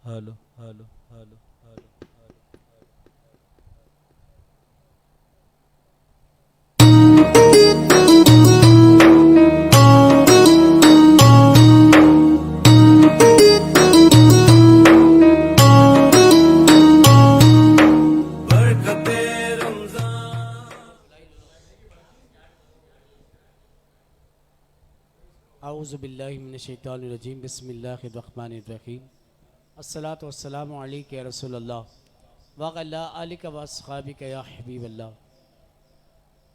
هالو هالو هالو هالو. اعوذ باللہ من الشیطان الرجیم بسم اللہ الرحمن الرحیم الصلاۃ والسلام علیک یا رسول اللہ وعلی آلک و اصحابک یا حبیب اللہ۔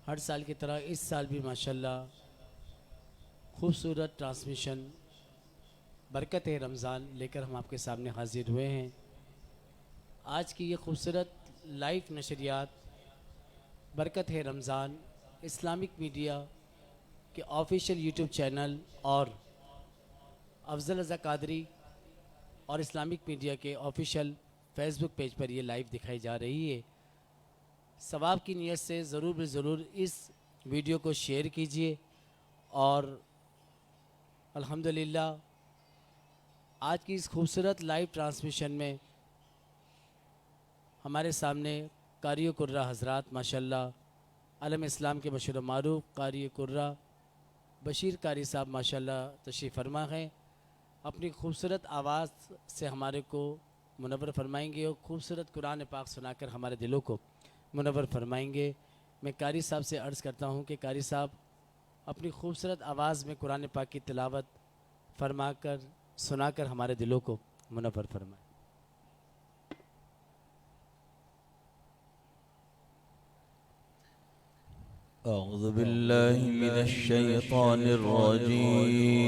ہر سال کی طرح اس سال بھی ماشاءاللہ خوبصورت ٹرانسمیشن برکت رمضان لے کر ہم آپ کے سامنے حاضر ہوئے ہیں۔ آج کی یہ خوبصورت لائیو نشریات برکت رمضان اسلامک میڈیا کے آفیشیل یوٹیوب چینل اور افضل رضا قادری اور اسلامک میڈیا کے آفیشیل فیس بک پیج پر یہ لائیو دکھائی جا رہی ہے۔ ثواب کی نیت سے ضرور اس ویڈیو کو شیئر کیجئے اور الحمدللہ آج کی اس خوبصورت لائیو ٹرانسمیشن میں ہمارے سامنے قاری قرہ حضرات ماشاءاللہ عالم اسلام کے مشہور و معروف قاری قرہ بشیر قاری صاحب ماشاءاللہ تشریف فرما ہیں، اپنی خوبصورت آواز سے ہمارے کو منور فرمائیں گے اور خوبصورت قرآن پاک سنا کر ہمارے دلوں کو منور فرمائیں گے۔ میں قاری صاحب سے عرض کرتا ہوں کہ قاری صاحب اپنی خوبصورت آواز میں قرآن پاک کی تلاوت فرما کر سنا کر ہمارے دلوں کو منور فرمائیں۔ أعوذ بالله من الشيطان الرجيم.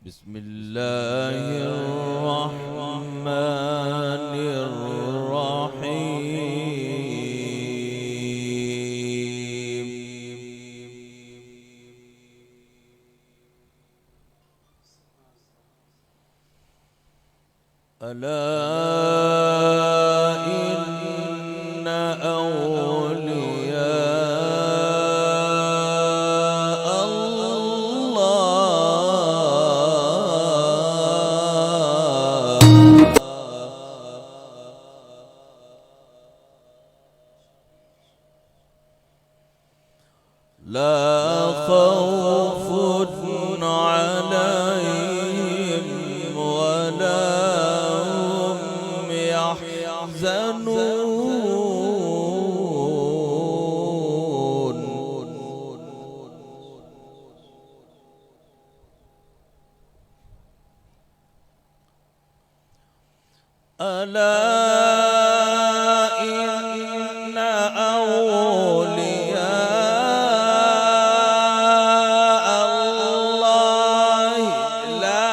بسم الله الرحمن الرحيم. ألا إن أولياء الله لا خوف عليهم ولا هم يحزنون. ألا إن أولياء الله لا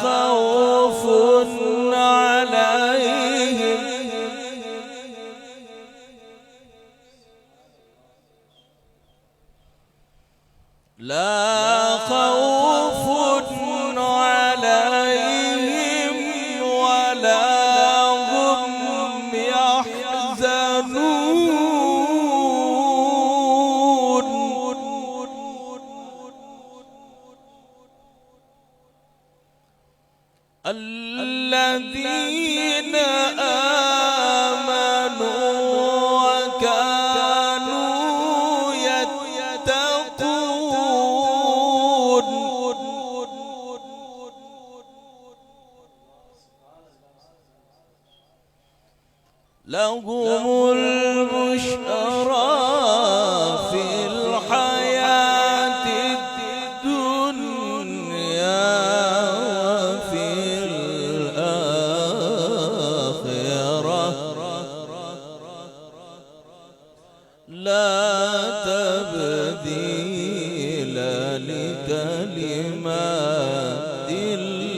خوف عليهم لا خوف عليهم ولا هم يحزنون. الذين آمنوا وكانوا يتقون لهم البشرى في الحياة الدنيا وفي الآخرة لا تبديل لكلمات الله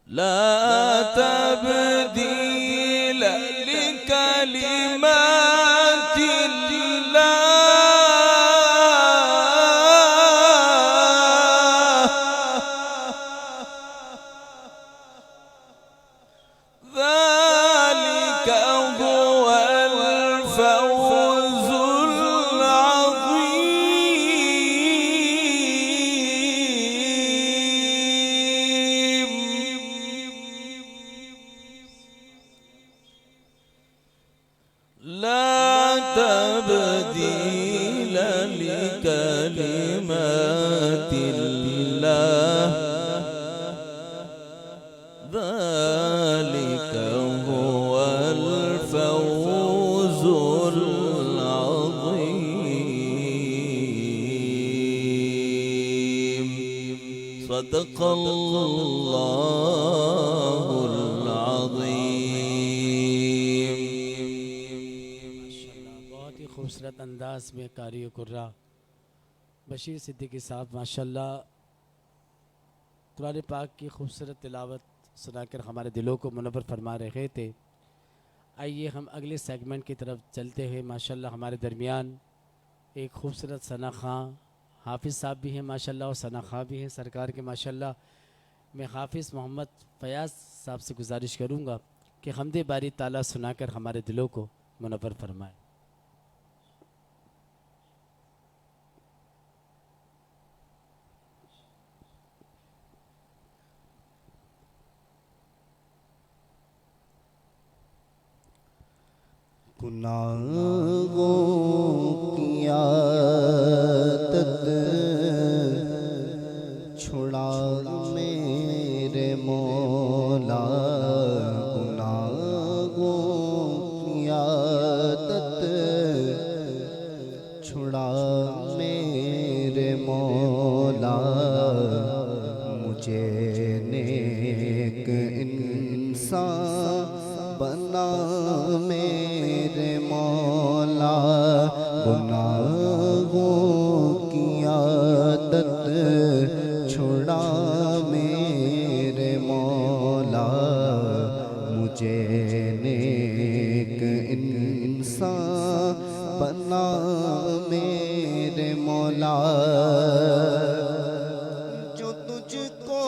لا تبديل لكلمات الله كلمات الله ذلك هو الفوز العظيم صدق الله العظيم بہت ہی خوبصورت انداز میں قاری قرہ بشیر صدیقی صاحب ماشاءاللہ قرآن پاک کی خوبصورت تلاوت سنا کر ہمارے دلوں کو منور فرما رہے تھے۔ آئیے ہم اگلے سیگمنٹ کی طرف چلتے ہیں۔ ماشاءاللہ ہمارے درمیان ایک خوبصورت ثنا خاں حافظ صاحب بھی ہیں ماشاءاللہ، اور ثنا خاں بھی ہیں سرکار کے ماشاءاللہ۔ میں حافظ محمد فیاض صاحب سے گزارش کروں گا کہ حمد باری تعالیٰ سنا کر ہمارے دلوں کو منور فرمائے۔ گناہوں کی عادت چھڑا میرے مولا، گناہوں کی عادت چھڑا میرے مولا، مجھے نیک انسان بنا میرے مولا، گناہوں کی عادت چھڑا میرے مولا، مجھے نیک انسان بنا میرے مولا، جو تجھ کو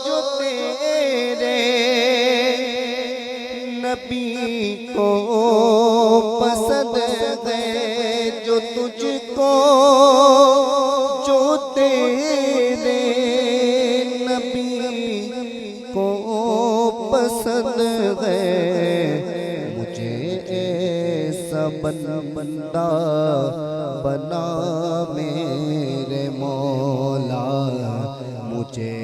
جو تیرے نبی کو پسند ہے، جو تجھ کو جو تیرے نبی کو پسند ہے، مجھے ایسا بندہ بنا میرے مولا، مجھے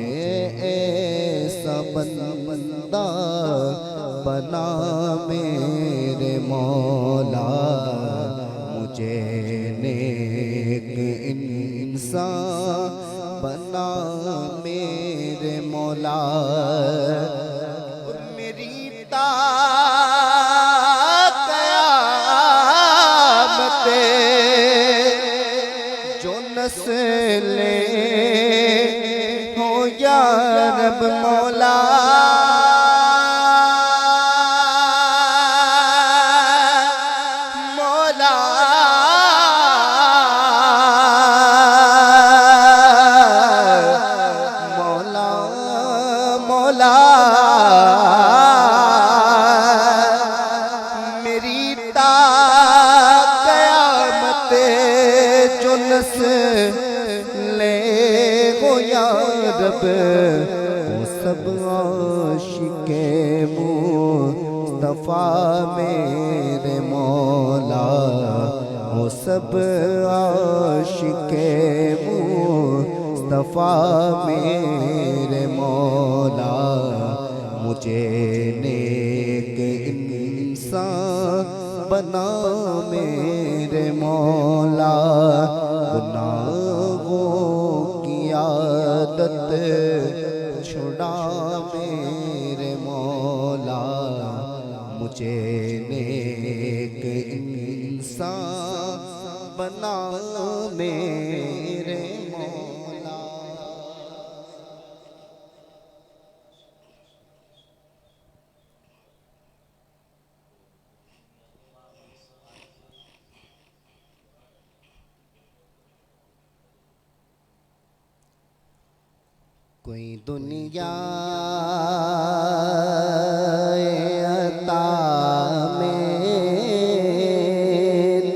ایسا بندہ بنا میرے مولا، مجھے نیک انسان بنا میرے مولا، میری قیامت جو نسلیں ہو یا رب مولا، میری تا قیامت جو نسلیں ہو یا رب، وہ سب عاشق مصطفیٰ میرے مولا، وہ سب عاشق مصطفیٰ میرے مولا، مجھے نیک انسان بنا میرے مولا، گناہوں کی عادت چھڑا میرے مولا، مجھے نیک انسان بنا میرے مولا۔ کوئی دنیا عطا میں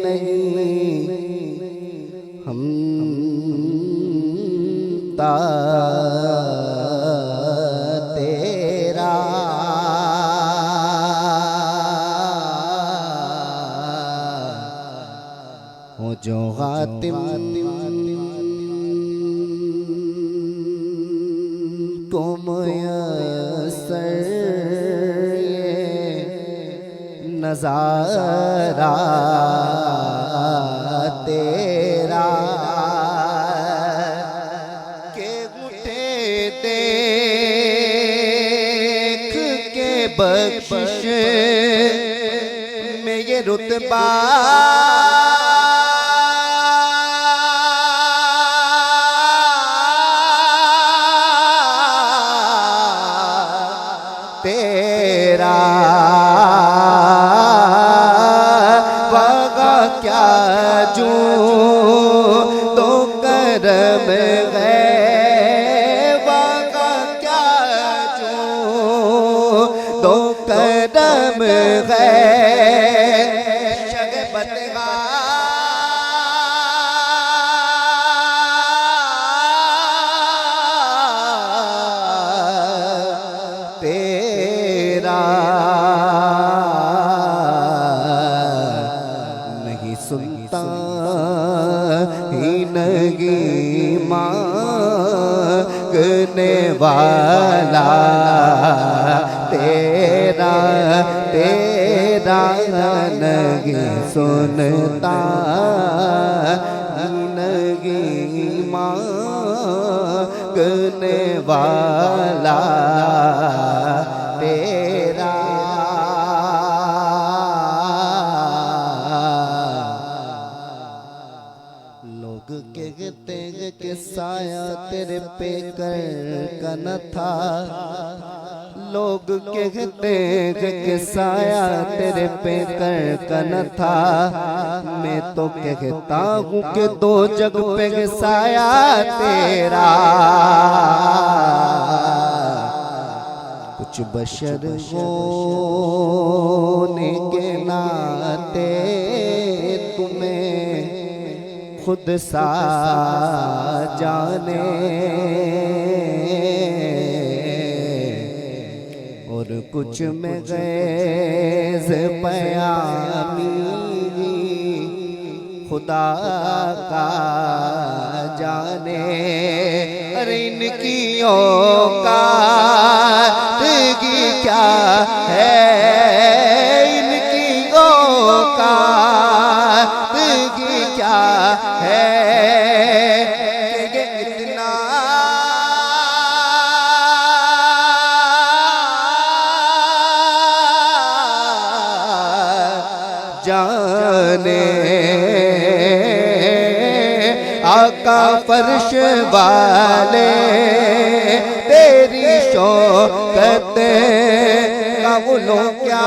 نہیں، ہم تا تیرا ہو جو غالب حاتم کو میسر نظارہ تیرا کہ اٹھے دیکھ کے بخشش میں یہ رتبہ تیرا وغا کیا جو تو کرم ہے وغا کیا جو تو کرم ہے شگبت تیرا نہیں سنتا ہی نہیں مانگنے والا تیرا تیرا نہیں سنتا نہیں مانگنے والا تیرا لوگ کہتے ہیں کہ سایہ تیرے پہ کر کا نہ تھا لوگ کہتے ہیں کہ سایہ تیرے پہ کر کا نہ تھا میں تو کہتا ہوں کہ دو جگ پہ سایہ تیرا کچھ بشر ہونے کے ناتے تمہیں خود سا جانے اور کچھ میں غیظ پیامی خدا کا جانے ارے ان کی اوقات کیا ہے ان کی اوقات کیا ہے کہ یہ اتنا جانے آقا فرش والے تیری شوکت کا بولو کیا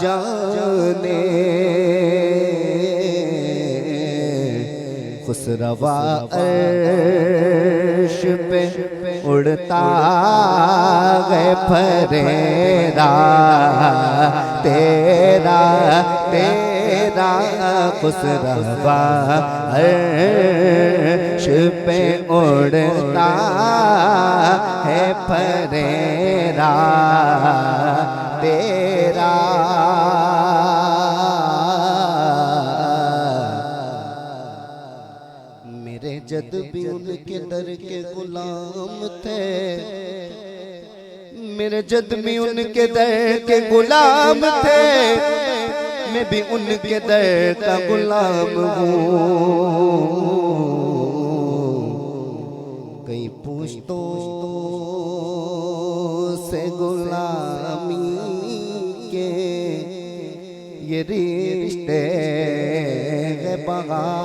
جانے خسروا عرش پہ اڑتا گئے پھریرا تیرا تیرا خسروا عرش پہ اڑتا ہے پھریرا تیرا میرے جد بھی ان کے در کے غلام تھے میرے جد بھی ان کے در کے غلام تھے میں بھی ان کے در کا غلام ہوں کئی پوچھتوں سے غلامی کے یہ رشتے ہیں بغار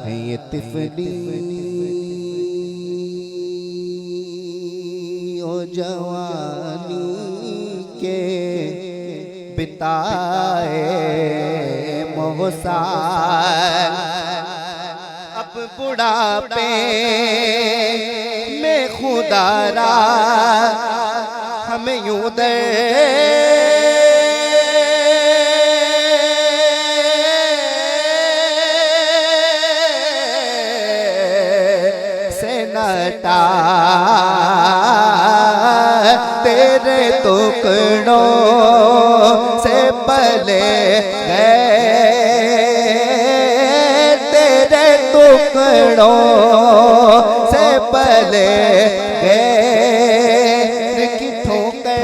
ہے یہ طفلی و جوانی کے بتائے موسال اب بڑھاپے میں خدا را ہمیں یوں دے سے نٹا تیرے ٹکڑوں سے پلے گئے، تیرے ٹکڑوں سے پلے گئے کی ٹھوکر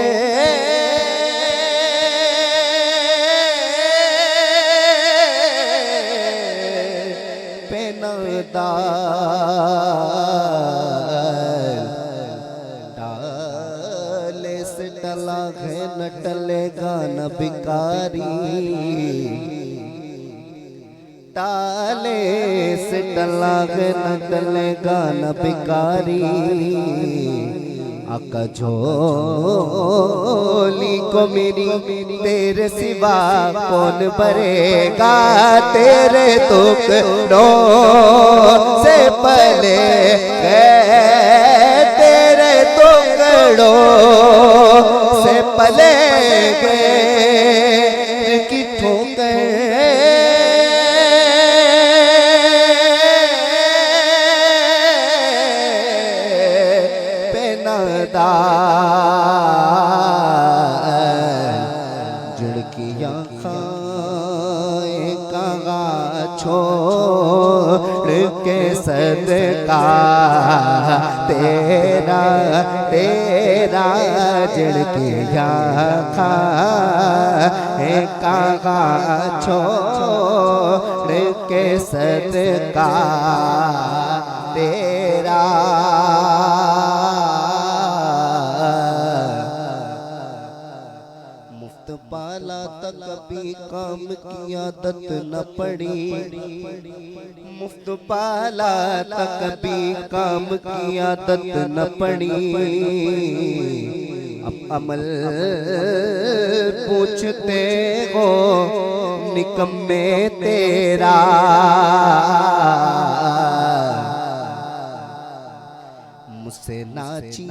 پہ ڈالے سے ڈلا ہے نہ ڈلے گا نہ بکاری، ڈالے سے ڈلا ہے نہ ڈلے گا نہ بکاری، آقا جھولی کو میری تیرے سوا کون بھرے گا، تیرے ٹکڑوں سے پلے گئے، تیرے ٹکڑوں سے پلے گئے کی ٹھوکر جھڑکیاں کھائے کہاں چھوڑ کے صدقہ تیرا تیرا، جھڑکیاں کھائے کہاں چھوڑ کے صدقہ تیرا، مفت پالا تک کبھی کام کی عادت نہ پڑی، مفت پالا تک کبھی کام کی عادت نہ پڑی، اب عمل پوچھتے ہو نکمے تیرا، مجھ سے ناچیز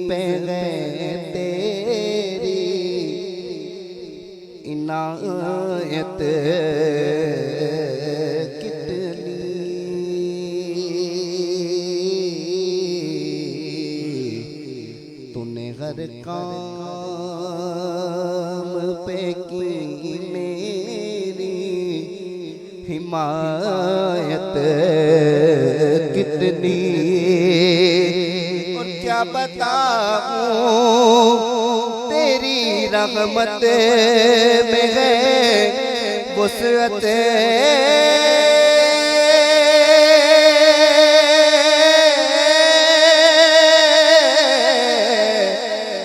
پہ گئے تیری عنایت کتنی، تو نے ہر کام پہ کی میری حمایت کتنی، اور کیا بتاؤں تیری رحمت میں ہے وسعت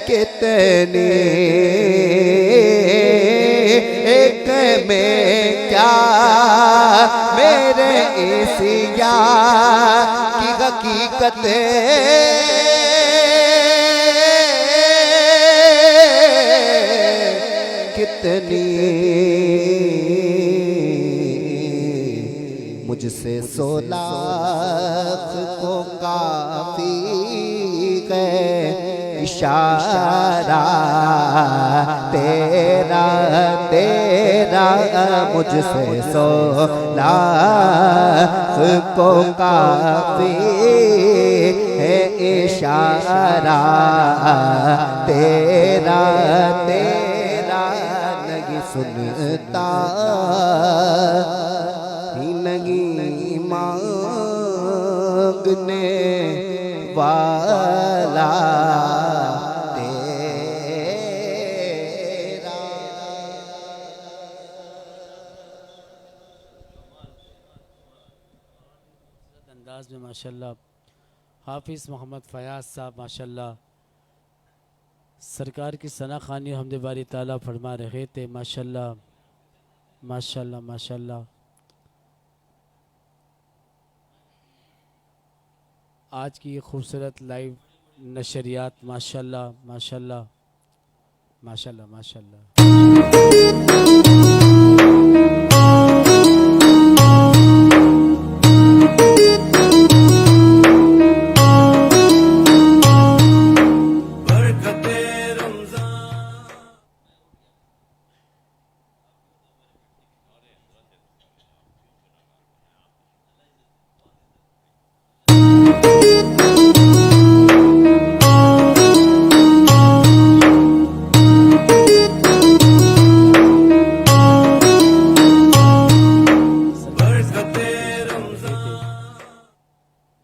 کتنی، ایک میں کیا میرے عیسیٰ کی حقیقت کتنی، مجھ سے 100 لاکھ کو کافی ہے اشارہ تیرا تیرا، مجھ سے 100 لاکھ کو کافی ہے اشارہ تیرا تیرا، نہیں سنتا ہی نہیں مانگنے والا تیرا، انداز میں ماشاءاللہ حافظ محمد فیاض صاحب ماشاءاللہ سرکار کی ثنا خوانی حمد باری تعالیٰ فرما رہے تھے، ماشاءاللہ ماشاءاللہ ماشاءاللہ۔ آج کی یہ خوبصورت لائیو نشریات ماشاءاللہ ماشاءاللہ ماشاءاللہ ماشاءاللہ۔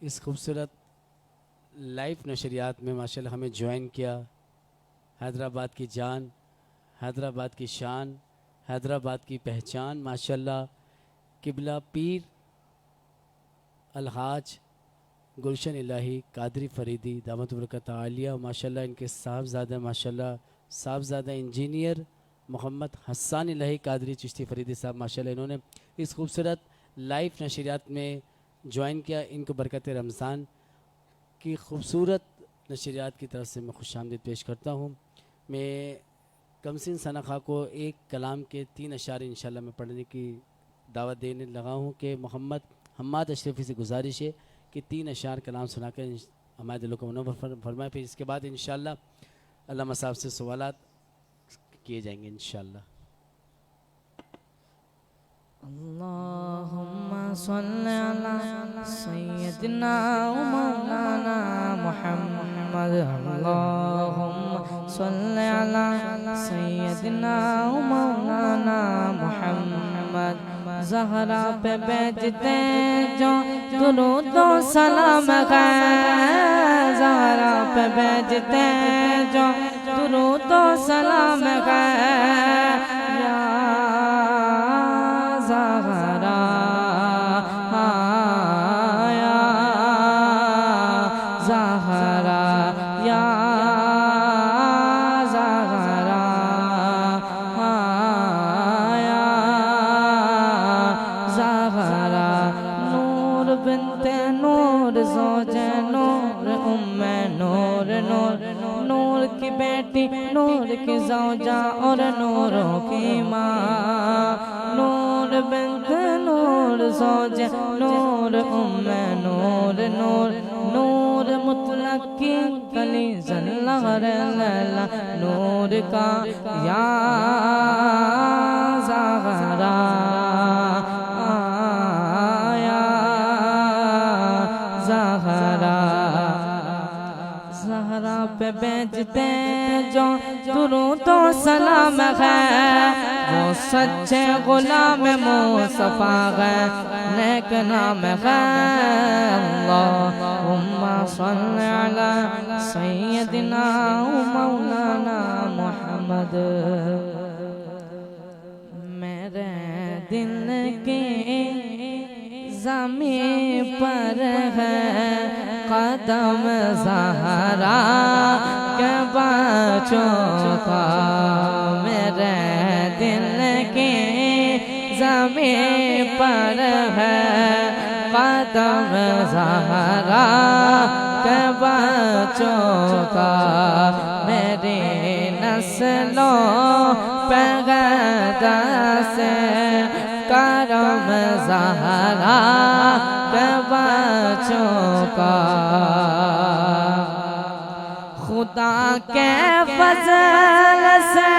اس خوبصورت لائف نشریات میں ماشاءاللہ ہمیں جوائن کیا حیدرآباد کی جان، حیدرآباد کی شان، حیدرآباد کی پہچان، ماشاءاللہ قبلہ پیر الحاج گلشن الہی قادری فریدی دامت برکت عالیہ، ماشاءاللہ ان کے صاحبزادہ ماشاءاللہ صاحبزادہ انجینئر محمد حسان الہی قادری چشتی فریدی صاحب، ماشاءاللہ انہوں نے اس خوبصورت لائف نشریات میں جوائن کیا۔ ان کو برکت رمضان کی خوبصورت نشریات کی طرف سے میں خوش آمدید پیش کرتا ہوں۔ میں کمسن ثنا خان کو ایک کلام کے 3 اشعار انشاءاللہ میں پڑھنے کی دعوت دینے لگا ہوں کہ محمد حماد اشرفی سے گزارش ہے کہ 3 اشعار کلام سنا کر ہمارے دلوں کو منور فرمائے، پھر اس کے بعد انشاءاللہ علامہ صاحب سے سوالات کیے جائیں گے انشاءاللہ۔ اللہم صل علی سیدنا و مولانا محمد، اللہم صل علی سیدنا و مولانا محمد، زہرا پہ بیجتے جو درود و سلام ہے، زہرا پہ بیجتے جو درود و سلام ہے، یا زہرا یا زہرا یا زہرا یا زہرا، نور بنت نور زوج نور ام نور، نور نور کی بیٹی نور کی زوجہ اور نوروں کی ماں، نور بنت نور زوج نور ام نور، نور نور مطلق کی کلی زلغر لیلا نور کا، یا زہرا یا زہرا، زہرا پہ بیجتے جو درود و سلام ہے، وہ سچے غلام مصطفیٰ ہے، نیک نام ہے، اللہم صل علی سیدنا و مولانا محمد۔ میرے دل کی زمین پر ہے قدم زہرا کے بچوں کا، میرے دل کی زمین پر ہے قدم زہرا کے بچوں کا، میری نسلوں پہ غدا سے کرم زہرا کے بچوں کا، خدا کے فضل سے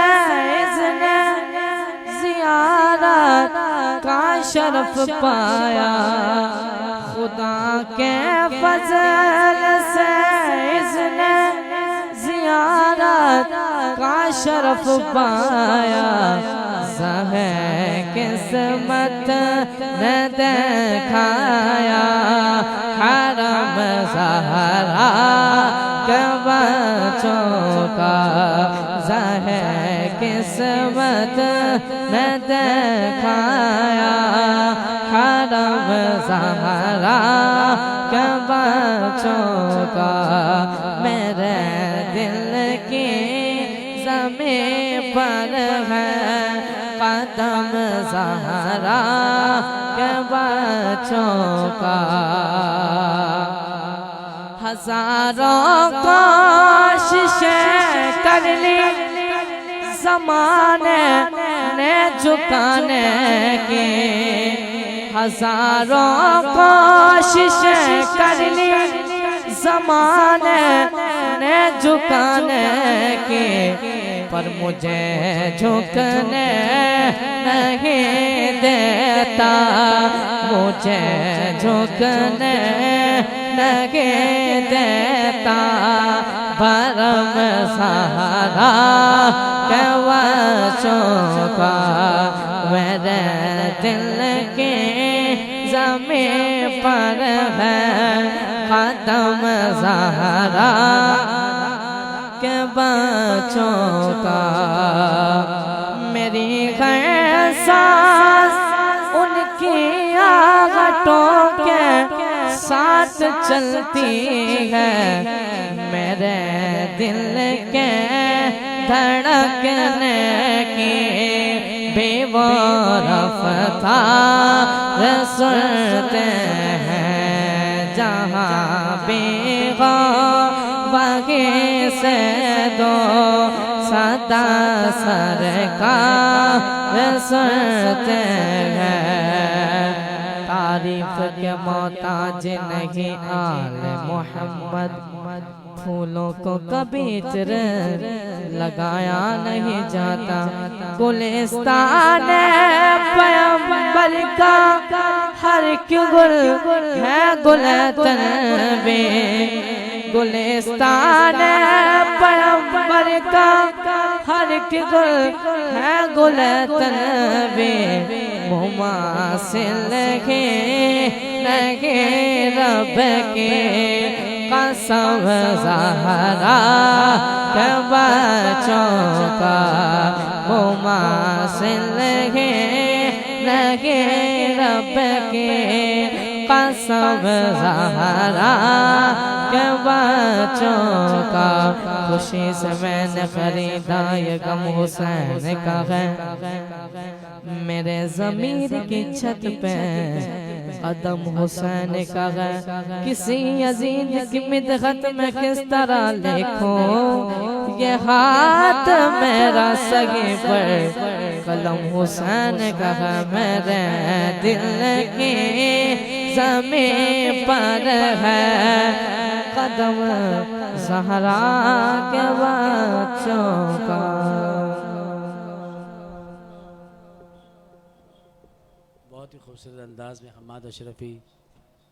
اس نے زیارت کا شرف پایا، خدا کے فضل سے اس نے زیارت کا شرف پایا، زہر قسمت نے دکھایا حرم زہرا کے بچوں کا، زہر قسمت نے دکھایا حرم زہرا کے بچوں کا، میرے دل کی زمین پر ہے قدم زہرا کے بچوں کا، ہزاروں کوششیں کر لی زمانے نے جھکانے کی، ہزاروں کوششیں کر لی زمانے نے جھکانے کی، پر مجھے جھکنے نہیں دیتا، مجھے جھکنے نہیں دیتا بھرم سہارا کہ بچوں کا میرے دل کے زمین پر ہے قدم زہرا کہ بچوں کا میری ہر سانس ان کی آہٹوں کے ساتھ چلتی ہے میرے دل کے دھڑکنے کی بھی وہ رفتار سنتے ہیں جہاں بھی ہو وہیں سے دو صدا سرکار سنتے ہیں تعریف کے محتاج نہیں آل محمد پھولوں کو کبھی عطر لگایا نہیں جاتا گلستان پیغمبر کا ہر ایک گل ہے گلتن میں گلستان پیغمبر کا ہر ایک گل ہے گلتن میں مماثل نہیں رب کے قسم زہرا کہ بچوں کا مماثل نہیں رب کے قسم زہرا کہ بچوں کا خوشی سے میں نے خریدا یہ غم حسین کا ہے میرے ضمیر کی چھت پہ قدم حسین کا ہے کسی عزیز کی مدحت میں کس طرح لکھوں یہ ہاتھ میرا سگے پر قلم حسین کا ہے میرے دل کی زمین پر ہے قدم زہرا کے بچوں کا بہت ہی خوبصورت انداز میں حماد اشرفی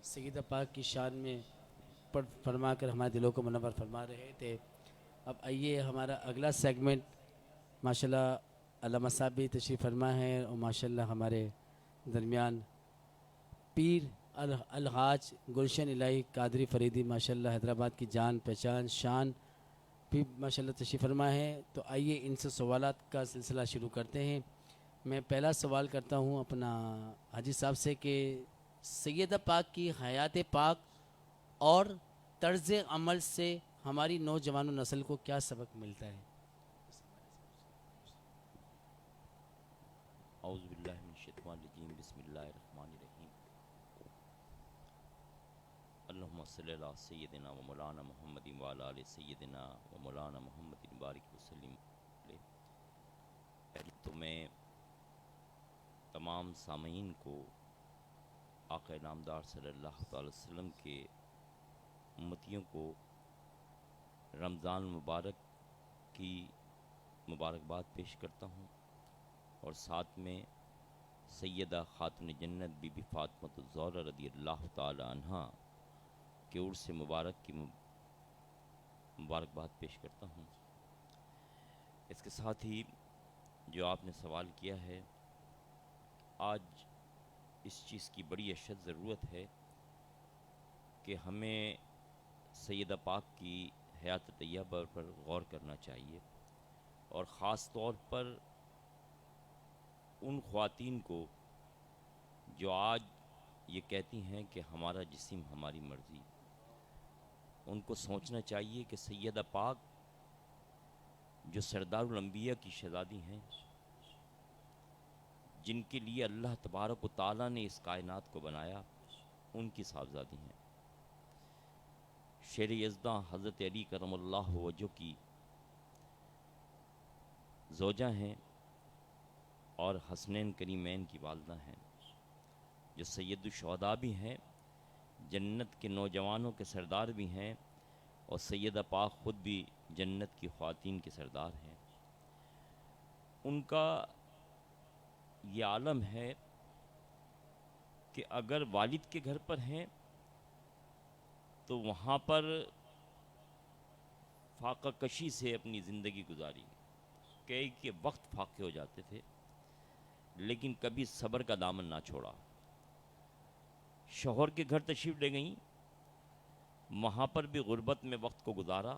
سیدہ پاک کی شان میں پڑھ فرما کر ہمارے دلوں کو منور فرما رہے تھے. اب آئیے ہمارا اگلا سیگمنٹ ماشاءاللہ علامہ صاحب بھی تشریف فرما ہے اور ماشاءاللہ ہمارے درمیان پیر الحاج گلشن الہی قادری فریدی ماشاءاللہ حیدرآباد کی جان پہچان شان بھی ماشاءاللہ تشریف فرما ہے. تو آئیے ان سے سوالات کا سلسلہ شروع کرتے ہیں. میں پہلا سوال کرتا ہوں اپنا حاجی صاحب سے کہ سیدہ پاک کی حیات پاک اور طرز عمل سے ہماری نوجوان نسل کو کیا سبق ملتا ہے؟ اعوذ باللہ من الشیطان الرجیم بسم اللہ الرحمن الرحیم اللہم صلی علی سیدنا و مولانا محمد و علی آل سیدنا و مولانا محمد بارک وسلم. تو میں تمام سامعین کو آقا نامدار صلی اللہ تعالی وسلم کے امتیوں کو رمضان مبارک کی مبارکباد پیش کرتا ہوں اور ساتھ میں سیدہ خاتون جنت بی بی فاطمہ الزہرا رضی اللہ تعالی عنہا کے عرس مبارک کی مبارکباد پیش کرتا ہوں. اس کے ساتھ ہی جو آپ نے سوال کیا ہے، آج اس چیز کی بڑی اشد ضرورت ہے کہ ہمیں سیدہ پاک کی حیات طیبہ پر غور کرنا چاہیے، اور خاص طور پر ان خواتین کو جو آج یہ کہتی ہیں کہ ہمارا جسم ہماری مرضی. ان کو سوچنا چاہیے کہ سیدہ پاک جو سردار الانبیاء کی شہزادی ہیں، جن کے لیے اللہ تبارک و تعالیٰ نے اس کائنات کو بنایا، ان کی صاحبزادی ہیں. شیر یزداں حضرت علی کرم اللہ وجہ کی زوجہ ہیں اور حسنین کریمین کی والدہ ہیں، جو سید الشہداء بھی ہیں، جنت کے نوجوانوں کے سردار بھی ہیں، اور سیدہ پاک خود بھی جنت کی خواتین کے سردار ہیں. ان کا یہ عالم ہے کہ اگر والد کے گھر پر ہیں تو وہاں پر فاقہ کشی سے اپنی زندگی گزاری، کئی کے وقت فاقے ہو جاتے تھے لیکن کبھی صبر کا دامن نہ چھوڑا. شوہر کے گھر تشریف لے گئیں، وہاں پر بھی غربت میں وقت کو گزارا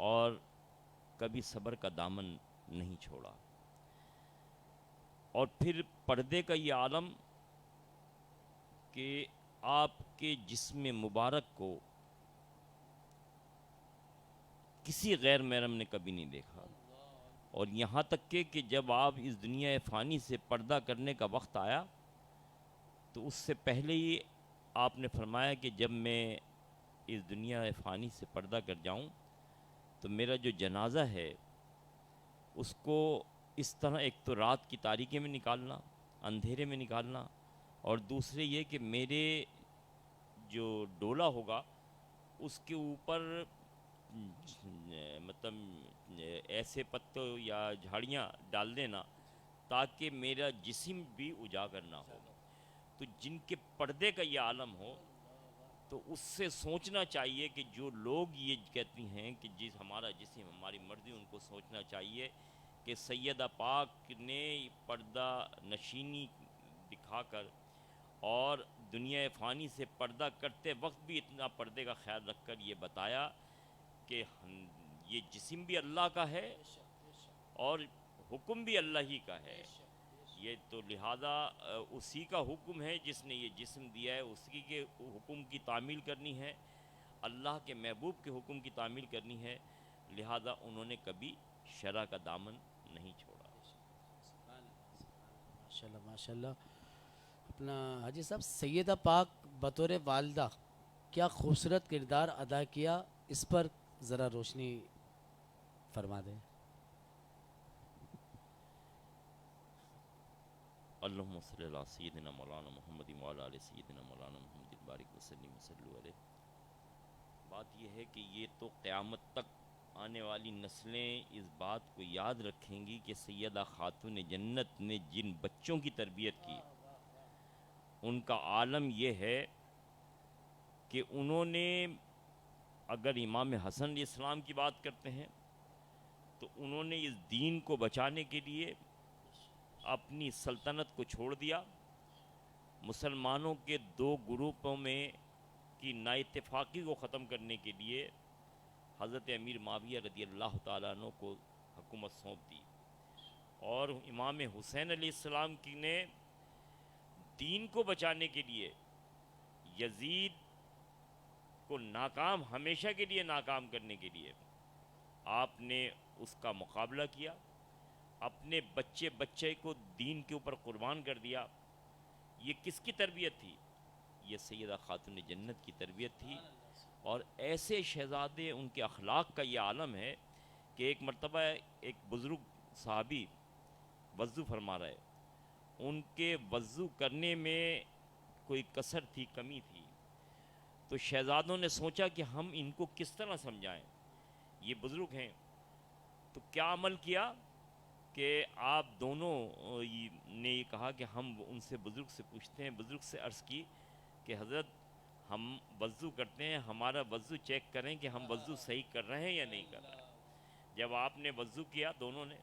اور کبھی صبر کا دامن نہیں چھوڑا. اور پھر پردے کا یہ عالم کہ آپ کے جسم مبارک کو کسی غیر محرم نے کبھی نہیں دیکھا، اور یہاں تک کہ جب آپ اس دنیا فانی سے پردہ کرنے کا وقت آیا تو اس سے پہلے ہی آپ نے فرمایا کہ جب میں اس دنیا فانی سے پردہ کر جاؤں تو میرا جو جنازہ ہے اس کو اس طرح ایک تو رات کی تاریکی میں نکالنا، اندھیرے میں نکالنا، اور دوسرے یہ کہ میرے جو ڈولا ہوگا اس کے اوپر مطلب ایسے پتوں یا جھاڑیاں ڈال دینا تاکہ میرا جسم بھی اجاگر نہ ہو. تو جن کے پردے کا یہ عالم ہو تو اس سے سوچنا چاہیے کہ جو لوگ یہ کہتی ہیں کہ ہمارا جسم ہماری مرضی، ان کو سوچنا چاہیے کہ سیدہ پاک نے پردہ نشینی دکھا کر اور دنیا فانی سے پردہ کرتے وقت بھی اتنا پردے کا خیال رکھ کر یہ بتایا کہ یہ جسم بھی اللہ کا ہے اور حکم بھی اللہ ہی کا ہے. یہ تو لہذا اسی کا حکم ہے جس نے یہ جسم دیا ہے، اسی کے حکم کی تعمیل کرنی ہے، اللہ کے محبوب کے حکم کی تعمیل کرنی ہے. لہذا انہوں نے کبھی شرع کا دامن نہیں چھوڑا. ماشاءاللہ ماشاءاللہ. اپنا حاجی صاحب، سیدہ پاک بطور والدہ کیا خوبصورت کردار ادا کیا، اس پر ذرا روشنی فرما دیں. اللہم صلی علی سیدنا مولانا محمد وعلی آل سیدنا مولانا محمد بارک وسلم وصلوا علیہ. بات یہ ہے کہ یہ تو قیامت تک آنے والی نسلیں اس بات کو یاد رکھیں گی کہ سیدہ خاتون جنت نے جن بچوں کی تربیت کی ان کا عالم یہ ہے کہ انہوں نے، اگر امام حسن علیہ السلام کی بات کرتے ہیں تو انہوں نے اس دین کو بچانے کے لیے اپنی سلطنت کو چھوڑ دیا، مسلمانوں کے دو گروپوں میں کی نا اتفاقی کو ختم کرنے کے لیے حضرت امیر معاویہ رضی اللہ تعالیٰ عنہ کو حکومت سونپ دی، اور امام حسین علیہ السلام کی نے دین کو بچانے کے لیے یزید کو ناکام، ہمیشہ کے لیے ناکام کرنے کے لیے آپ نے اس کا مقابلہ کیا، اپنے بچے کو دین کے اوپر قربان کر دیا. یہ کس کی تربیت تھی؟ یہ سیدہ خاتون جنت کی تربیت تھی. اور ایسے شہزادے، ان کے اخلاق کا یہ عالم ہے کہ ایک مرتبہ ایک بزرگ صحابی وضو فرما رہے، ان کے وضو کرنے میں کوئی کسر تھی، کمی تھی، تو شہزادوں نے سوچا کہ ہم ان کو کس طرح سمجھائیں، یہ بزرگ ہیں. تو کیا عمل کیا کہ آپ دونوں نے یہ کہا کہ ہم ان سے بزرگ سے پوچھتے ہیں. بزرگ سے عرض کی کہ حضرت ہم وضو کرتے ہیں، ہمارا وضو چیک کریں کہ ہم وضو صحیح کر رہے ہیں یا نہیں کر رہے ہیں. جب آپ نے وضو کیا دونوں نے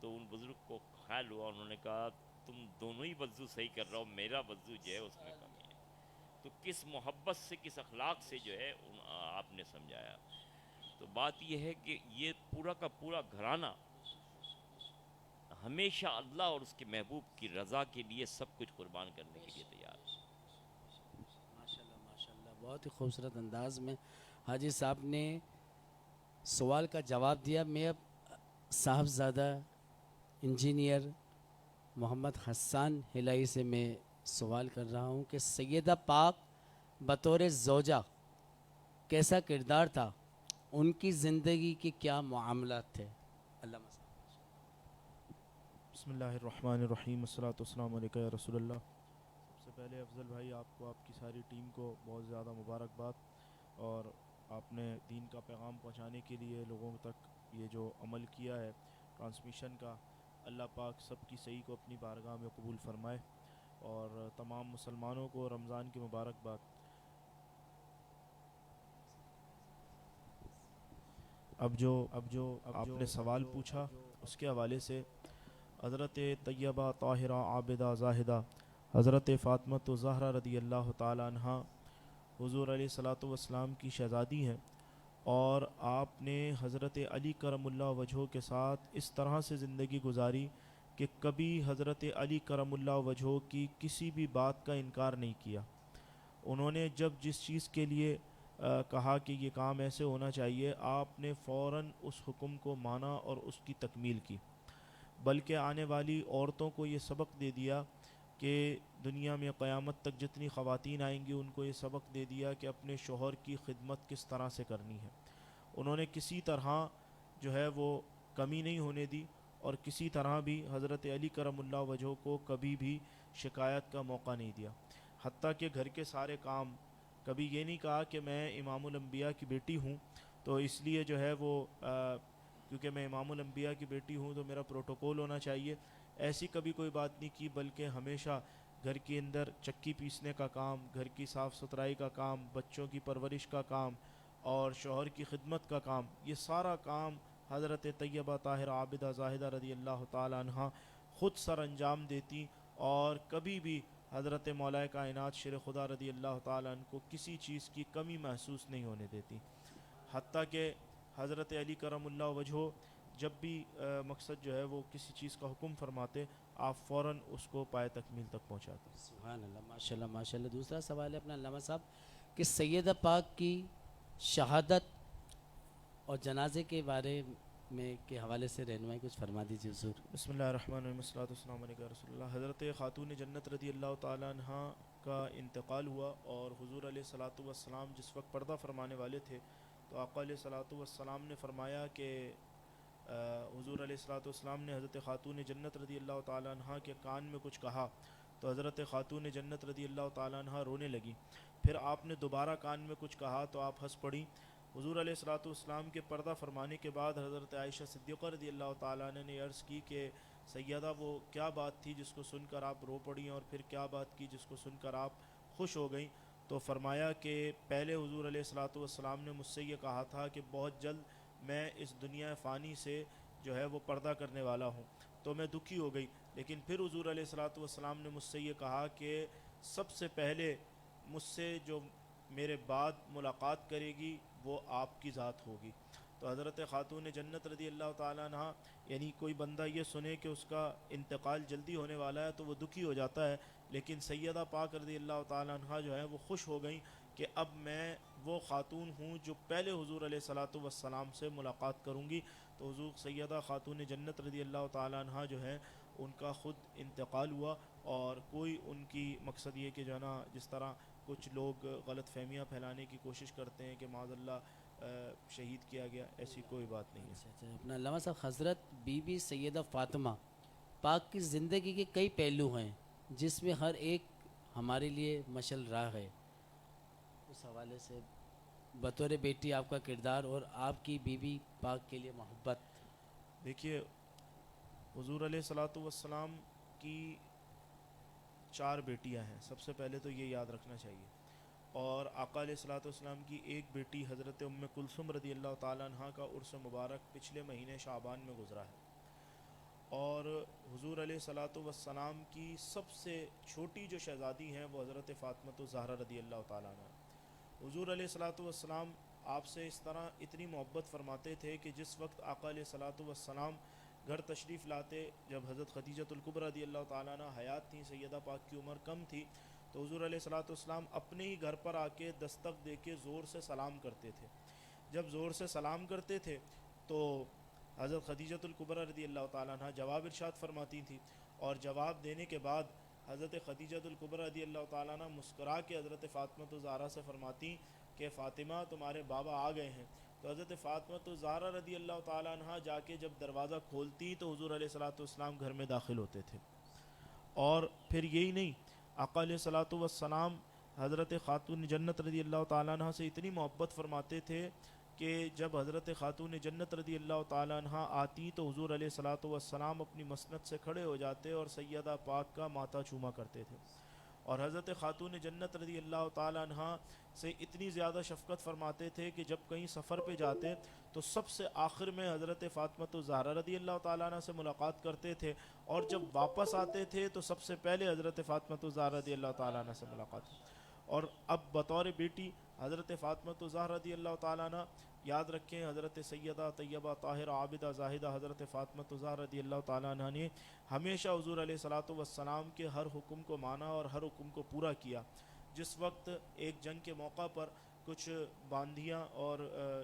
تو ان بزرگ کو خیال ہوا، انہوں نے کہا تم دونوں ہی وضو صحیح کر رہا ہو، میرا وضو جو ہے اس میں کمی ہے. تو کس محبت سے، کس اخلاق سے جو ہے آپ نے سمجھایا. تو بات یہ ہے کہ یہ پورا کا پورا گھرانہ ہمیشہ اللہ اور اس کے محبوب کی رضا کے لیے سب کچھ قربان کرنے کے لیے تیار ہے. ماشاءاللہ ماشاءاللہ، بہت ہی خوبصورت انداز میں حاجی صاحب نے سوال کا جواب دیا. میں اب صاحبزادہ انجینئر محمد حسان ہلائی سے میں سوال کر رہا ہوں کہ سیدہ پاک بطور زوجہ کیسا کردار تھا، ان کی زندگی کے کیا معاملات تھے. اللہ مسلم. بسم اللہ الرحمن الرحیم، الصلاۃ والسلام علیکہ یا رسول اللہ. سب سے پہلے افضل بھائی آپ کو، آپ کی ساری ٹیم کو بہت زیادہ مبارکباد، اور آپ نے دین کا پیغام پہنچانے کے لیے لوگوں تک یہ جو عمل کیا ہے ٹرانسمیشن کا، اللہ پاک سب کی صحیح کو اپنی بارگاہ میں قبول فرمائے، اور تمام مسلمانوں کو رمضان کی مبارکباد. اب جو آپ نے سوال پوچھا اس کے حوالے سے حضرت طیبہ طاہرہ عابدہ زاہدہ حضرت فاطمہ زہرا رضی اللہ تعالی عنہ حضور علیہ الصلوۃ والسلام کی شہزادی ہیں، اور آپ نے حضرت علی کرم اللہ وجہہ کے ساتھ اس طرح سے زندگی گزاری کہ کبھی حضرت علی کرم اللہ وجہہ کی کسی بھی بات کا انکار نہیں کیا۔ انہوں نے جب جس چیز کے لیے کہا کہ یہ کام ایسے ہونا چاہیے، آپ نے فوراً اس حکم کو مانا اور اس کی تکمیل کی، بلکہ آنے والی عورتوں کو یہ سبق دے دیا کہ دنیا میں قیامت تک جتنی خواتین آئیں گی ان کو یہ سبق دے دیا کہ اپنے شوہر کی خدمت کس طرح سے کرنی ہے۔ انہوں نے کسی طرح جو ہے وہ کمی نہیں ہونے دی، اور کسی طرح بھی حضرت علی کرم اللہ وجہہ کو کبھی بھی شکایت کا موقع نہیں دیا، حتیٰ کہ گھر کے سارے کام، کبھی یہ نہیں کہا کہ میں امام الانبیاء کی بیٹی ہوں تو اس لیے جو ہے وہ کیونکہ میں امام الانبیاء کی بیٹی ہوں تو میرا پروٹوکول ہونا چاہیے، ایسی کبھی کوئی بات نہیں کی، بلکہ ہمیشہ گھر کے اندر چکی پیسنے کا کام، گھر کی صاف ستھرائی کا کام، بچوں کی پرورش کا کام اور شوہر کی خدمت کا کام، یہ سارا کام حضرت طیبہ طاہرہ عابدہ زاہدہ رضی اللہ تعالی عنہ خود سر انجام دیتی، اور کبھی بھی حضرت مولا کائنات شیر خدا رضی اللہ تعالی عنہ کو کسی چیز کی کمی محسوس نہیں ہونے دیتی، حتیٰ کہ حضرت علی کرم اللہ وجہہ جب بھی مقصد جو ہے وہ کسی چیز کا حکم فرماتے، آپ فوراً اس کو پائے تکمیل تک پہنچاتے۔ سبحان اللہ، ماشاء اللہ ماشاء اللہ۔ دوسرا سوال ہے اپنا علامہ صاحب کہ سیدہ پاک کی شہادت اور جنازے کے بارے میں کے حوالے سے رہنمائی کچھ فرما دیجیے حضور۔ بسم اللہ الرحمن الرحیم، والصلاۃ والسلام علیکم یا رسول اللہ۔ حضرت خاتون جنت رضی اللہ تعالیٰ عنہ کا انتقال ہوا، اور حضور علیہ الصلوۃ والسلام جس وقت پردہ فرمانے والے تھے تو آقا علیہ الصلوۃ والسلام نے فرمایا کہ حضور علیہ الصلوۃ والسلام نے حضرت خاتون جنت رضی اللہ تعالیٰ عنہ کے کان میں کچھ کہا تو حضرت خاتون جنت رضی اللہ تعالیٰ عنہ رونے لگی، پھر آپ نے دوبارہ کان میں کچھ کہا تو آپ ہنس پڑیں۔ حضور علیہ الصلوۃ والسلام کے پردہ فرمانے کے بعد حضرت عائشہ صدیقہ رضی اللہ تعالیٰ عنہ نے عرض کی کہ سیدہ وہ کیا بات تھی جس کو سن کر آپ رو پڑیں، اور پھر کیا بات کی جس کو سن کر آپ خوش ہو گئیں؟ تو فرمایا کہ پہلے حضور علیہ الصلوۃ والسلام نے مجھ سے یہ کہا تھا کہ بہت جلد میں اس دنیا فانی سے جو ہے وہ پردہ کرنے والا ہوں، تو میں دکھی ہو گئی، لیکن پھر حضور علیہ الصلوۃ والسلام نے مجھ سے یہ کہا کہ سب سے پہلے مجھ سے جو میرے بعد ملاقات کرے گی وہ آپ کی ذات ہوگی۔ تو حضرت خاتون جنت رضی اللہ تعالیٰ عنہ، یعنی کوئی بندہ یہ سنے کہ اس کا انتقال جلدی ہونے والا ہے تو وہ دکھی ہو جاتا ہے، لیکن سیدہ پاک رضی اللہ تعالیٰ عنہ جو ہے وہ خوش ہو گئیں کہ اب میں وہ خاتون ہوں جو پہلے حضور علیہ الصلوۃ والسلام سے ملاقات کروں گی۔ تو حضور سیدہ خاتون جنت رضی اللہ تعالیٰ عنہ جو ہے ان کا خود انتقال ہوا، اور کوئی ان کی مقصد یہ کہ جو ہے نا جس طرح کچھ لوگ غلط فہمیاں پھیلانے کی کوشش کرتے ہیں کہ معاذ اللہ شہید کیا گیا، ایسی کوئی بات نہیں ہے۔ اپنا علامہ صاحب حضرت بی بی سیدہ فاطمہ پاک کی زندگی کے کئی پہلو ہیں جس میں ہر ایک ہمارے لیے مشعل راہ ہے، اس حوالے سے بطور بیٹی آپ کا کردار اور آپ کی بی بی پاک کے لیے محبت۔ دیکھیے حضور علیہ الصلوۃ والسلام کی 4 بیٹیاں ہیں، سب سے پہلے تو یہ یاد رکھنا چاہیے، اور آقا علیہ الصلوۃ والسلام کی ایک بیٹی حضرت ام کلثوم رضی اللہ تعالیٰ عنہ کا عرس مبارک پچھلے مہینے شعبان میں گزرا ہے، اور حضور علیہ الصلوۃ والسلام کی سب سے چھوٹی جو شہزادی ہیں وہ حضرت فاطمہ الزہرا رضی اللہ تعالیٰ عنہ۔ حضور علیہ الصلوۃ والسلام آپ سے اس طرح اتنی محبت فرماتے تھے کہ جس وقت آقا علیہ الصلوۃ والسلام گھر تشریف لاتے، جب حضرت خدیجۃ الکبریٰ رضی اللہ تعالیٰ عنہ حیات تھیں، سیدہ پاک کی عمر کم تھی، تو حضور علیہ الصلوۃ والسلام اپنے ہی گھر پر آ کے دستک دے کے زور سے سلام کرتے تھے۔ جب زور سے سلام کرتے تھے تو حضرت خدیجۃ الکبریٰ رضی اللہ تعالیٰ عنہ جواب ارشاد فرماتی تھی، اور جواب دینے کے بعد حضرت خدیجۃ الکبریٰ رضی اللہ تعالیٰ عنہ مسکرا کے حضرت فاطمہ الزہرا سے فرماتی کہ فاطمہ تمہارے بابا آ گئے ہیں۔ تو حضرت فاطمہ الزہرا رضی اللہ تعالیٰ عنہ جا کے جب دروازہ کھولتی تو حضور علیہ الصلوۃ والسلام گھر میں داخل ہوتے تھے، اور پھر یہی نہیں، آقا علیہ الصلوۃ والسلام حضرت خاتون جنت رضی اللہ تعالیٰ عنہ سے اتنی محبت فرماتے تھے کہ جب حضرت خاتون جنت رضی اللہ تعالیٰ عنہ آتی تو حضور علیہ الصلوۃ والسلام اپنی مسند سے کھڑے ہو جاتے اور سیدہ پاک کا ماتھا چوما کرتے تھے، اور حضرت خاتون جنت رضی اللہ تعالیٰ عنہ سے اتنی زیادہ شفقت فرماتے تھے کہ جب کہیں سفر پہ جاتے تو سب سے آخر میں حضرت فاطمہ الزہرا رضی اللہ تعالیٰ عنہ سے ملاقات کرتے تھے، اور جب واپس آتے تھے تو سب سے پہلے حضرت فاطمہ الزہرا رضی اللہ تعالیٰ عنہ سے ملاقات. اور اب بطور بیٹی حضرت فاطمہ الزہرا رضی اللہ تعالیٰ عنہ، یاد رکھیں حضرت سیدہ طیبہ طاہرہ عابدہ زاہدہ حضرت فاطمہ الزہرا رضی اللہ تعالیٰ عنہ نے ہمیشہ حضور علیہ الصلوۃ والسلام کے ہر حکم کو مانا اور ہر حکم کو پورا کیا. جس وقت ایک جنگ کے موقع پر کچھ باندیاں اور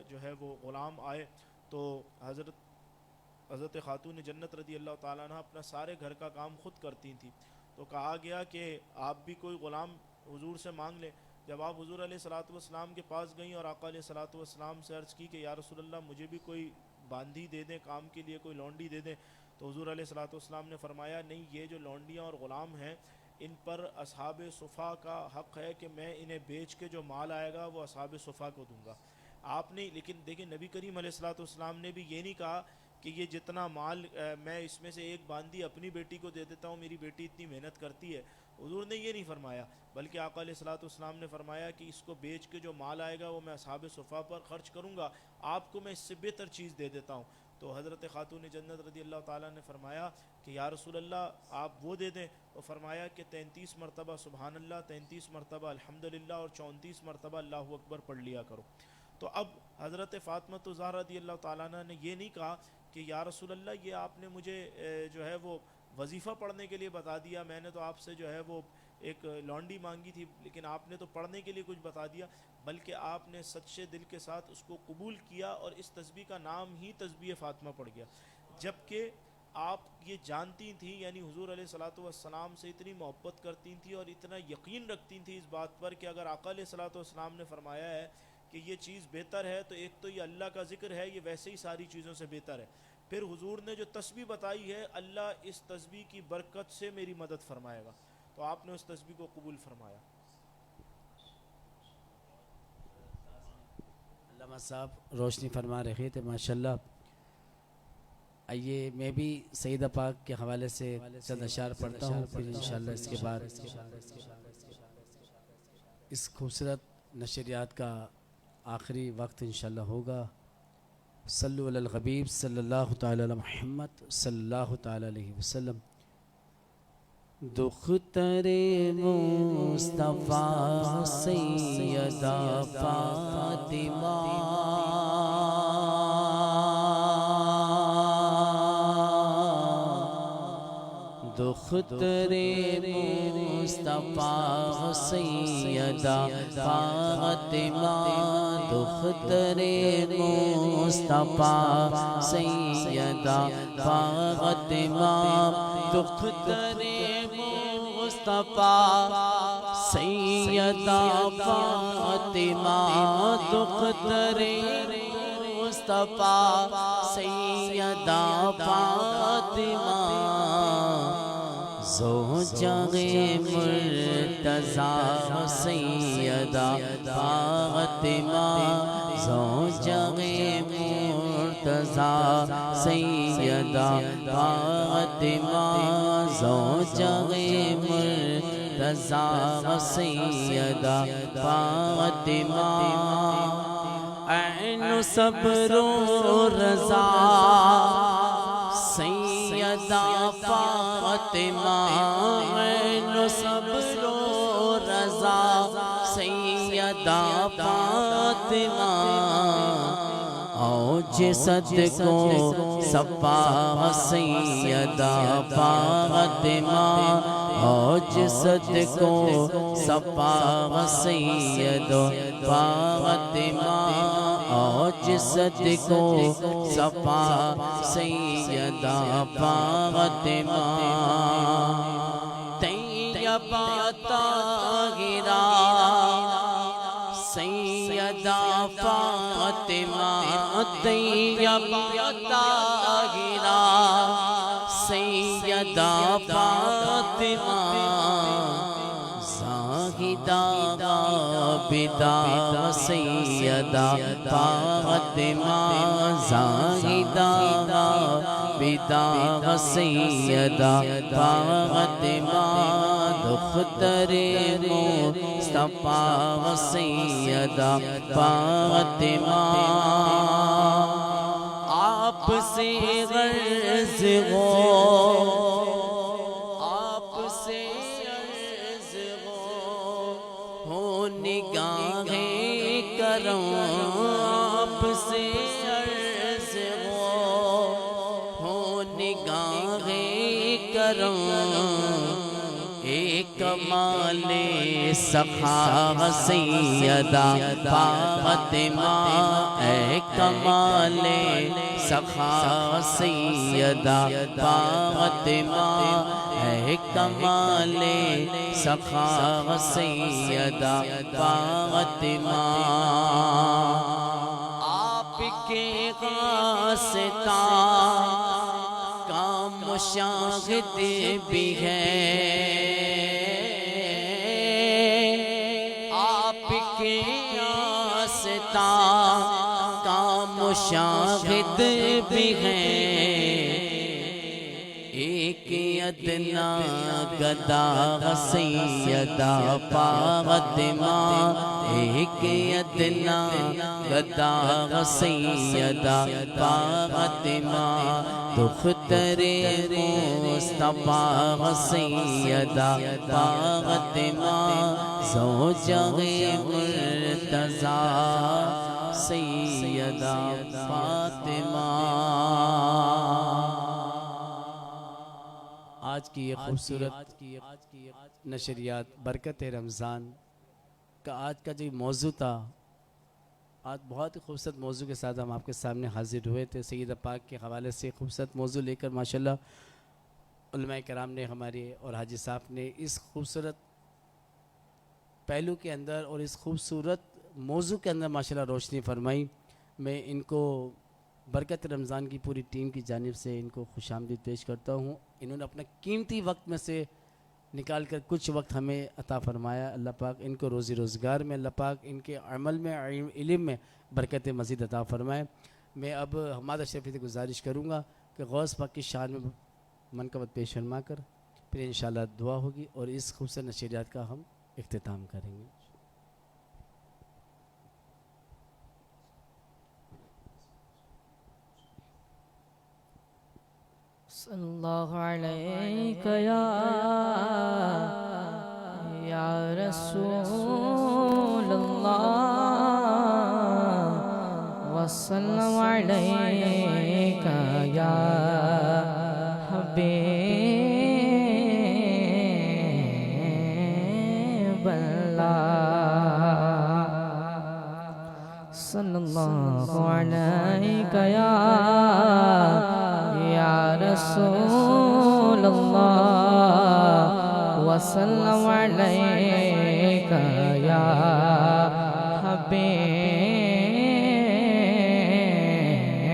جو ہے وہ غلام آئے تو حضرت خاتون جنت رضی اللہ تعالیٰ عنہ اپنا سارے گھر کا کام خود کرتی تھیں، تو کہا گیا کہ آپ بھی کوئی غلام حضور سے مانگ لیں. جب آپ حضور علیہ الصلوۃ والسلام کے پاس گئیں اور آقا علیہ الصلوۃ والسلام سے عرض کی کہ یا رسول اللہ مجھے بھی کوئی باندھی دے دیں کام کے لیے، کوئی لونڈی دے دیں، تو حضور علیہ الصلوۃ والسلام نے فرمایا نہیں، یہ جو لونڈیاں اور غلام ہیں ان پر اصحاب صفا کا حق ہے کہ میں انہیں بیچ کے جو مال آئے گا وہ اصحاب صفا کو دوں گا. آپ نے لیکن دیکھیں نبی کریم علیہ الصلوۃ والسلام نے بھی یہ نہیں کہا کہ یہ جتنا مال میں اس میں سے ایک باندھی اپنی بیٹی کو دے دیتا ہوں، میری بیٹی اتنی محنت کرتی ہے. حضور نے یہ نہیں فرمایا، بلکہ آقا علیہ الصلوۃ والسلام نے فرمایا کہ اس کو بیچ کے جو مال آئے گا وہ میں اصحاب صفا پر خرچ کروں گا، آپ کو میں اس سے بہتر چیز دے دیتا ہوں. تو حضرت خاتون جنت رضی اللہ تعالیٰ نے فرمایا کہ یا رسول اللہ آپ وہ دے دیں. تو فرمایا کہ 33 مرتبہ سبحان اللہ، 33 مرتبہ الحمدللہ اور 34 مرتبہ اللہ اکبر پڑھ لیا کرو. تو اب حضرت فاطمہ الزہرا رضی اللہ تعالیٰ نے یہ نہیں کہا کہ یا رسول اللہ یہ آپ نے مجھے جو ہے وہ وظیفہ پڑھنے کے لیے بتا دیا، میں نے تو آپ سے جو ہے وہ ایک لونڈی مانگی تھی لیکن آپ نے تو پڑھنے کے لیے کچھ بتا دیا، بلکہ آپ نے سچے دل کے ساتھ اس کو قبول کیا اور اس تسبیح کا نام ہی تسبیح فاطمہ پڑ گیا. جبکہ آپ یہ جانتی تھیں، یعنی حضور علیہ الصلوۃ والسلام سے اتنی محبت کرتی تھیں اور اتنا یقین رکھتی تھیں اس بات پر کہ اگر آقا علیہ الصلوۃ والسلام نے فرمایا ہے کہ یہ چیز بہتر ہے تو ایک تو یہ اللہ کا ذکر ہے، یہ ویسے ہی ساری چیزوں سے بہتر ہے. پھر حضور نے جو تسبیح بتائی ہے اللہ اس تسبیح کی برکت سے میری مدد فرمائے گا، تو آپ نے اس تسبیح کو قبول فرمایا. علامہ صاحب روشنی فرما رہے تھے ماشاءاللہ. آئیے میں بھی سیدہ پاک کے حوالے سے چند اشعار پڑھتا ہوں، پھر انشاءاللہ اس کے بعد اس خوبصورت نشریات کا آخری وقت انشاءاللہ ہوگا. صلو علی الحبیب صلی اللہ تعالی علی محمد صلی اللہ تعالی علیہ وسلم. دختر مصطفیٰ سیدہ فاطمہ دختر مصطفیٰ سیدہ فاطمہ دختر مصطفیٰ سیدہ فاطمہ دختر مصطفیٰ سیدہ فاطمہ دختر مصطفیٰ سیدہ فاطمہ زوجہ مرتضیٰ سیدہ فاطمہ زوجہ مرتضیٰ سیدہ فاطمہ زوجہ مرتضیٰ سیدہ فاطمہ عین صبر و رضا سیدہ فاطمہ عین صبر و رضا سیدہ فاطمہ اوج صدق و صفا سیدہ فاطمہ اوج صدق و صفا سیدہ فاطمہ اوج صدق و صفا سیدہ فاطمہ طیبہ طاہرہ سیدہ فاطمہ طیبہ طاہرہ سیدہ فاطمہ زاہدہ عابدہ سیدہ فاطمہ زاہدہ عابدہ سیدہ فاطمہ دختر مصطفیٰ سیدہ فاطمہ آپ سے غرض ہو آپ سے عرض ہو نگاہ کرم آپ سے عرض ہو نگاہ کرم ایک کمال سخا سیدہ فاطمہ اے کمال سخا سیدہ فاطمہ اے کمال سخا سیدہ فاطمہ آپ کے واسطہ کا مشاہد بھی ہے آپ کے واسطہ کا مشاہد بھی ہے ایک ادنا گدا سیدہ فاطمہ ایک ادنا گدا سیدہ فاطمہ دختر مصطفیٰ سیدہ فاطمہ زوجہ مرتضیٰ سیدہ فاطمہ آج کی یہ خوبصورت نشریات برکت رمضان کا آج کا جو موضوع تھا آج بہت ہی خوبصورت موضوع کے ساتھ ہم آپ کے سامنے حاضر ہوئے تھے سیدہ پاک کے حوالے سے خوبصورت موضوع لے کر ماشاءاللہ علماء کرام نے ہمارے اور حاجی صاحب نے اس خوبصورت پہلو کے اندر اور اس خوبصورت موضوع کے اندر ماشاءاللہ روشنی فرمائی میں ان کو برکت رمضان کی پوری ٹیم کی جانب سے ان کو خوش آمدید پیش کرتا ہوں انہوں نے اپنا قیمتی وقت میں سے نکال کر کچھ وقت ہمیں عطا فرمایا اللہ پاک ان کو روزی روزگار میں اللہ پاک ان کے عمل میں علم میں برکت مزید عطا فرمائے میں اب حماد اشرفی سے گزارش کروں گا کہ غوث پاک کی شان میں منقبت پیش فرما کر پھر انشاءاللہ دعا ہوگی اور اس خوبصورت نشریات کا ہم اختتام کریں گے صلی اللہ علیہ یا رسول اللہ وسلم علیہ یا حبیب اللہ صلی اللہ علیہ یا رسول اللہ وسلم علیک یا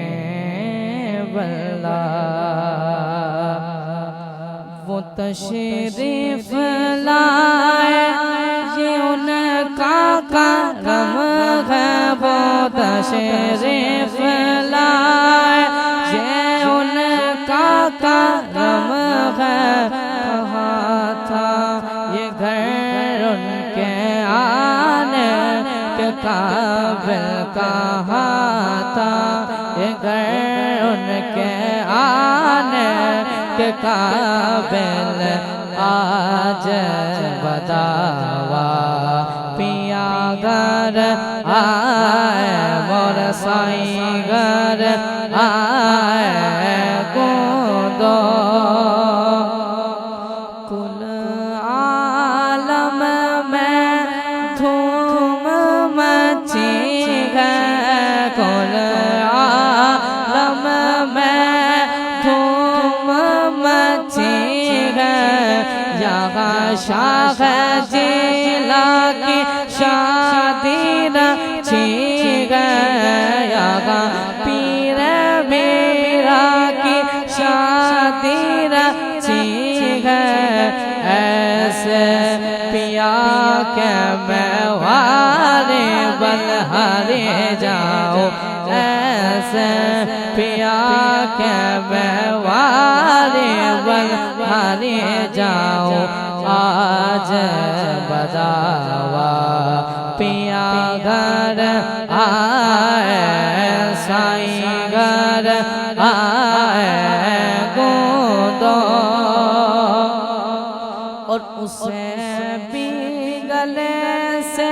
حبیب اللہ وہ تشریف لائے یہ ان کا کرم ہے وہ تشریف لائے یہ ان کا کرم ہے کہاں تھا یہ گھر ان کے آنے کے قابل کہاں تھا یہ گھر ان کے آنے کے قابل آج بداوا پیا گھر آئے مور سائی گھر آئے گوندو کل عالم میں دھوم مچی ہے کل عالم میں دھوم مچی ہے یہاں شاہ جیلا کی شادی رچی ہے یہاں پیر میرا کی شادی رچی ہے ایسے پیا کے میں وارے بلہارے جاؤ ایسے پیا کے میں وارے بلہارے جاؤ آج بداوا پیا گھر آئے سائیں گھر آئے گوندو اور اسے بھی گلے سے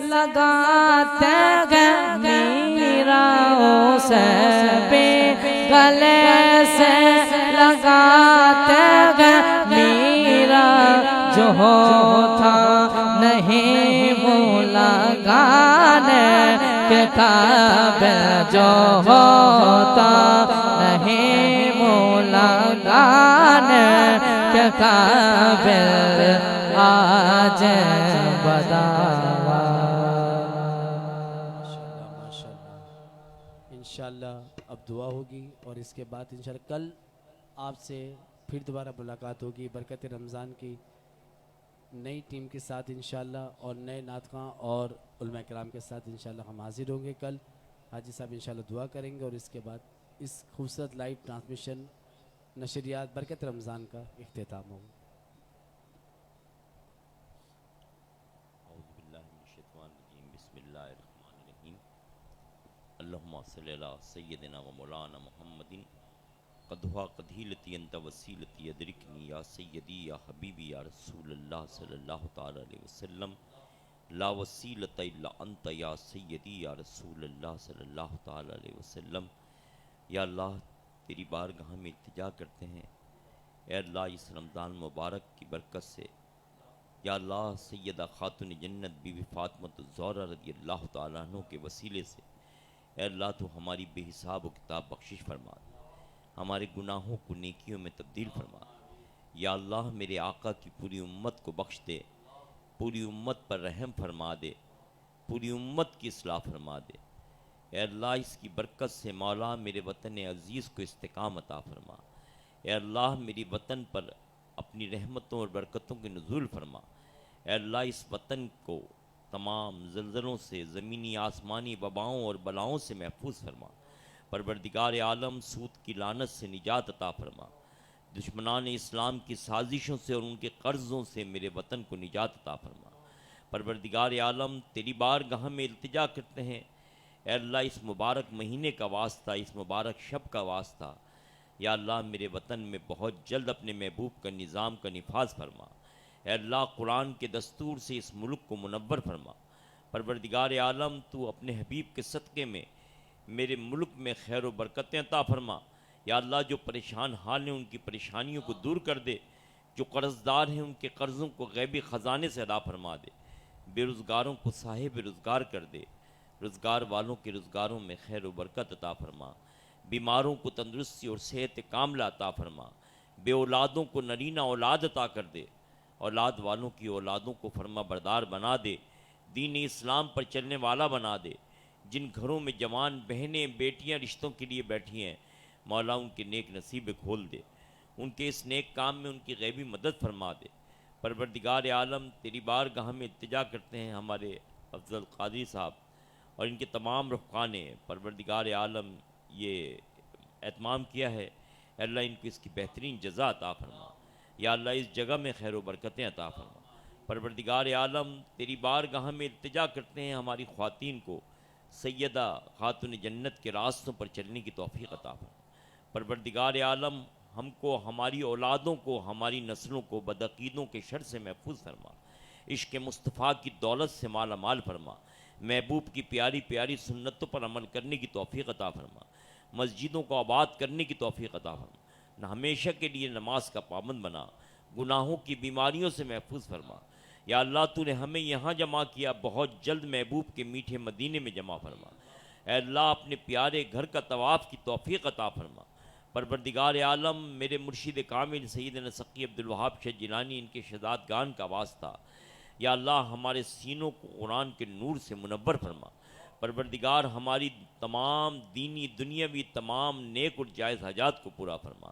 لگاتے گئے میرا اسے بھی گلے سے لگاتے گئے میرا جو تھا نہیں وہ لگانے کے قابل جو ہوتا نہیں وہ لگانے کے قابل آج بداوا انشاءاللہ اب دعا ہوگی اور اس کے بعد انشاءاللہ کل آپ سے پھر دوبارہ ملاقات ہوگی برکت رمضان کی نئی ٹیم کے ساتھ انشاءاللہ اور نئے نعت خواں اور علماء کرام کے ساتھ انشاءاللہ ہم حاضر ہوں گے کل حاجی صاحب انشاءاللہ دعا کریں گے اور اس کے بعد اس خوبصورت لائیو ٹرانسمیشن نشریات برکت رمضان کا اختتام ہوگا اعوذ باللہ من الشیطان الرجیم بسم اللہ الرحمن الرحیم اللہم صلی علی سیدنا و مولانا محمد قدھوا قدھیلتی انت وسیلتی ادرکنی یا سیدی یا حبیبی یا رسول اللہ صلی اللہ تعالی علیہ وسلم لا وسیلت الا انت یا سیدی یا رسول اللہ صلی اللہ تعالی علیہ وسلم یا اللہ تیری بارگاہ میں التجا کرتے ہیں اے اللہ اس رمضان مبارک کی برکت سے یا اللہ سیدہ خاتون جنت بی بی فاطمہ الزہرا رضی اللہ تعالیٰ عنہ کے وسیلے سے اے اللہ تو ہماری بے حساب و کتاب بخشش فرما دے ہمارے گناہوں کو نیکیوں میں تبدیل فرما یا اللہ میرے آقا کی پوری امت کو بخش دے پوری امت پر رحم فرما دے پوری امت کی اصلاح فرما دے اے اللہ اس کی برکت سے مولا میرے وطن عزیز کو استقامت عطا فرما اے اللہ میری وطن پر اپنی رحمتوں اور برکتوں کے نزول فرما اے اللہ اس وطن کو تمام زلزلوں سے زمینی آسمانی وباؤں اور بلاؤں سے محفوظ فرما پروردگار عالم سود کی لعنت سے نجات عطا فرما دشمنان اسلام کی سازشوں سے اور ان کے قرضوں سے میرے وطن کو نجات عطا فرما پروردگار عالم تیری بارگاہ میں التجا کرتے ہیں اے اللہ اس مبارک مہینے کا واسطہ اس مبارک شب کا واسطہ یا اللہ میرے وطن میں بہت جلد اپنے محبوب کا نظام کا نفاذ فرما اے اللہ قرآن کے دستور سے اس ملک کو منور فرما پروردگار عالم تو اپنے حبیب کے صدقے میں میرے ملک میں خیر و برکتیں عطا فرما یا اللہ جو پریشان حال ہیں ان کی پریشانیوں کو دور کر دے جو قرض دار ہیں ان کے قرضوں کو غیبی خزانے سے ادا فرما دے بے روزگاروں کو صاحب روزگار کر دے روزگار والوں کے روزگاروں میں خیر و برکت عطا فرما بیماروں کو تندرستی اور صحت کاملہ عطا فرما بے اولادوں کو نرینہ اولاد عطا کر دے اولاد والوں کی اولادوں کو فرما بردار بنا دے دین اسلام پر چلنے والا بنا دے جن گھروں میں جوان بہنیں بیٹیاں رشتوں کے لیے بیٹھی ہیں مولا ان کے نیک نصیبیں کھول دے ان کے اس نیک کام میں ان کی غیبی مدد فرما دے پروردگار عالم تیری بارگاہ میں التجا کرتے ہیں ہمارے افضل قادری صاحب اور ان کے تمام رفقا نے پروردگار عالم یہ اہتمام کیا ہے اے اللہ ان کو اس کی بہترین جزا عطا فرما یا اللہ اس جگہ میں خیر و برکتیں عطا فرما پروردگار عالم تیری بارگاہ میں التجا کرتے ہیں ہماری خواتین کو سیدہ خاتون جنت کے راستوں پر چلنے کی توفیق عطا فرما پروردگار عالم ہم کو ہماری اولادوں کو ہماری نسلوں کو بدعقیدوں کے شر سے محفوظ فرما عشق مصطفیٰ کی دولت سے مالا مال فرما محبوب کی پیاری پیاری سنتوں پر عمل کرنے کی توفیق عطا فرما مسجدوں کو آباد کرنے کی توفیق عطا فرما ہمیشہ کے لیے نماز کا پابند بنا گناہوں کی بیماریوں سے محفوظ فرما یا اللہ تو نے ہمیں یہاں جمع کیا بہت جلد محبوب کے میٹھے مدینے میں جمع فرما اے اللہ اپنے پیارے گھر کا طواف کی توفیق عطا فرما پروردگار عالم میرے مرشد کامل سیدنا سقی عبدالوہاب شاہ جیلانی ان کے شہادتگان کا واسطہ یا اللہ ہمارے سینوں کو قرآن کے نور سے منور فرما پروردگار ہماری تمام دینی دنیاوی تمام نیک اور جائز حاجات کو پورا فرما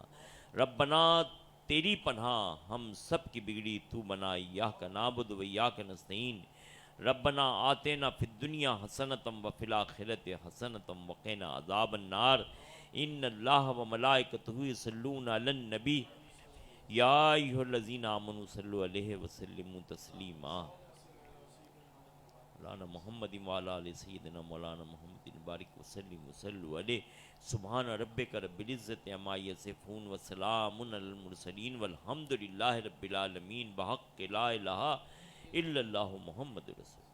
ربنا تیری پناہ ہم سب کی بگڑی تو بنا ایاک نعبد و ایاک نستعین ربنا آتینا فی الدنیا حسنۃ وفی الآخرۃ حسنۃ وقنا عذاب النار ان اللہ و ملائکتہ یصلون علی النبی یا ایھا الذین آمنوا صلوا علیہ وسلموا تسلیما مولانا محمد وعلی آل سیدنا مولانا محمد بارک وسلم وصلوا علیہ سبحان ربک رب العزت عما یصفون وسلام علی المرسلین والحمد للہ رب العالمین بحق لا الہ الا اللہ محمد رسول